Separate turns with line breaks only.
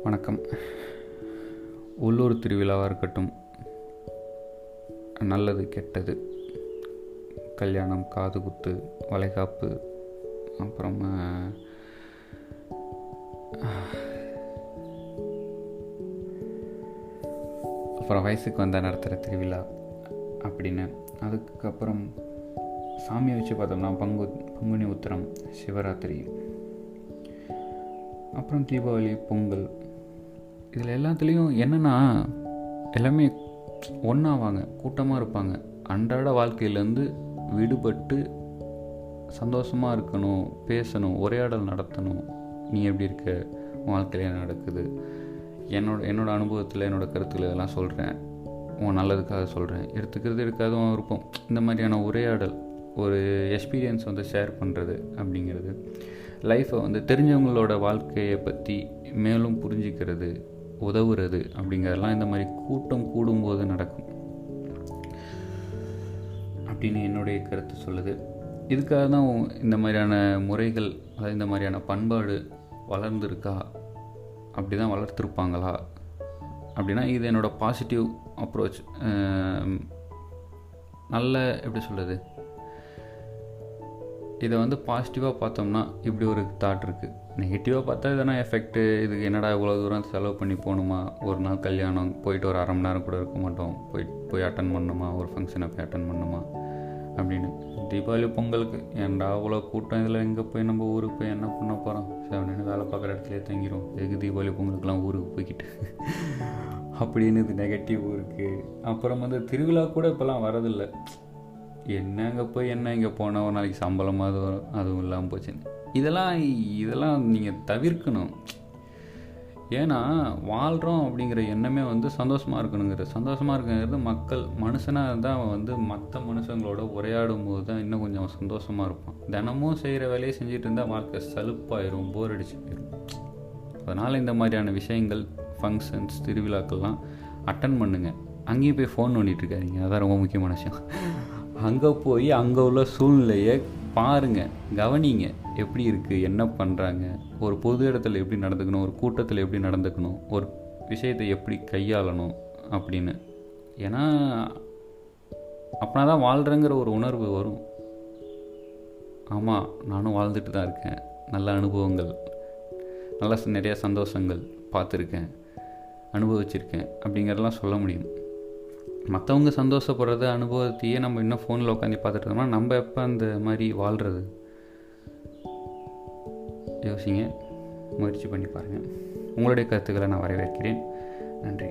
வணக்கம். உள்ளூர் திருவிழாவாக இருக்கட்டும், நல்லது கெட்டது, கல்யாணம், காது குத்து, வளைகாப்பு, அப்புறம் வயசுக்கு வந்தால் நடத்துகிற திருவிழா அப்படின்னு. அதுக்கப்புறம் சாமியை வச்சு பார்த்தோம்னா பங்குனி உத்திரம், சிவராத்திரி, அப்புறம் தீபாவளி, பொங்கல். இதில் எல்லாத்துலேயும் என்னென்னா எல்லாமே ஒன்றாவாங்க, கூட்டமாக இருப்பாங்க. அன்றாட வாழ்க்கையிலேருந்து விடுபட்டு சந்தோஷமாக இருக்கணும், பேசணும், உரையாடல் நடத்தணும். நீ எப்படி இருக்க, வாழ்க்கையில் என்ன நடக்குது, என்னோட அனுபவத்தில் என்னோடய கருத்துக்கள் இதெல்லாம் சொல்கிறேன், உன் நல்லதுக்காக சொல்கிறேன், எடுக்காதும் இருப்போம். இந்த மாதிரியான உரையாடல், ஒரு எக்ஸ்பீரியன்ஸ் ஷேர் பண்ணுறது அப்படிங்கிறது, லைஃப்பை தெரிஞ்சவங்களோட வாழ்க்கையை பற்றி மேலும் புரிஞ்சிக்கிறது, உதவுறது அப்படிங்கிறதெல்லாம் இந்த மாதிரி கூட்டம் கூடும்போது நடக்கும் அப்படின்னு என்னுடைய கருத்து சொல்லுது. இதுக்காக தான் இந்த மாதிரியான முறைகள், அதாவது இந்த மாதிரியான பண்பாடு வளர்ந்துருக்கா, அப்படி தான் வளர்த்துருப்பாங்களா அப்படின்னா, இது என்னோடய பாசிட்டிவ் அப்ரோச். நல்ல எப்படி சொல்கிறது, இதை பாசிட்டிவாக பார்த்தோம்னா இப்படி ஒரு தாட் இருக்குது. நெகட்டிவாக பார்த்தா இதனா எஃபெக்ட்டு, இதுக்கு என்னடா இவ்வளோ தூரம் செலவு பண்ணி போகணுமா, ஒரு நாள் கல்யாணம் போயிட்டு ஒரு 1/2 மணி நேரம் கூட இருக்க மாட்டோம், போய் அட்டன் பண்ணணுமா, ஒரு ஃபங்க்ஷனை போய் அட்டன் பண்ணணுமா அப்படின்னு. தீபாவளி, பொங்கலுக்கு ஏன்டா அவ்வளோ கூட்டம், இதில் எங்கே போய் நம்ம ஊருக்கு போய் என்ன பண்ண போகிறோம், செவனு வேலை பார்க்குற இடத்துல தங்கிடும், எதுக்கு தீபாவளி பொங்கலுக்குலாம் ஊருக்கு போய்கிட்டு அப்படின்னு இது நெகட்டிவ் இருக்குது. அப்புறம் திருவிழா கூட இப்போல்லாம் வரதில்லை. என்ன அங்கே போய் என்ன இங்கே போனால் ஒரு நாளைக்கு சம்பளமாக வரும், அதுவும் இல்லாமல் போச்சுன்னு. இதெல்லாம் நீங்கள் தவிர்க்கணும். ஏன்னா வாழ்கிறோம் அப்படிங்கிற எண்ணமே சந்தோஷமாக இருக்குங்கிறது மனுஷனாக இருந்தால் மற்ற மனுஷங்களோட உரையாடும் போது தான் இன்னும் கொஞ்சம் சந்தோஷமாக இருப்பான். தினமும் செய்கிற வேலையை செஞ்சுட்டு இருந்தால் வாழ்க்கை சலுப்பாயிரும், போர் அடிச்சு போயிடும். அதனால் இந்த மாதிரியான விஷயங்கள், ஃபங்க்ஷன்ஸ், திருவிழாக்கள்லாம் அட்டன் பண்ணுங்கள். அங்கேயும் போய் ஃபோன் நோண்டிகிட்டு இருக்காதீங்க, அதான் ரொம்ப முக்கியமான விஷயம். அங்கே போய் அங்கே உள்ள சூழ்நிலையை பாருங்கள், கவனிங்க, எப்படி இருக்குது, என்ன பண்ணுறாங்க, ஒரு பொது இடத்துல எப்படி நடந்துக்கணும், ஒரு கூட்டத்தில் எப்படி நடந்துக்கணும், ஒரு விஷயத்தை எப்படி கையாளணும் அப்படின்னு. ஏன்னா அப்படின்னா தான் வாழ்கிறேங்கிற ஒரு உணர்வு வரும். ஆமாம், நானும் வாழ்ந்துட்டு தான் இருக்கேன், நல்ல அனுபவங்கள், நிறைய சந்தோஷங்கள் பார்த்துருக்கேன், அனுபவிச்சிருக்கேன் அப்படிங்கிறதெல்லாம் சொல்ல முடியும். மற்றவங்க சந்தோஷப்படுறது, அனுபவத்தையே நம்ம இன்னும் ஃபோனில் உட்காந்து பார்த்துட்டு இருந்தோம்னா நம்ம எப்போ அந்த மாதிரி வாழ்கிறது? யோசிங்க, முயற்சி பண்ணி பாருங்கள். உங்களுடைய கருத்துக்களை நான் வரவேற்கிறேன். நன்றி.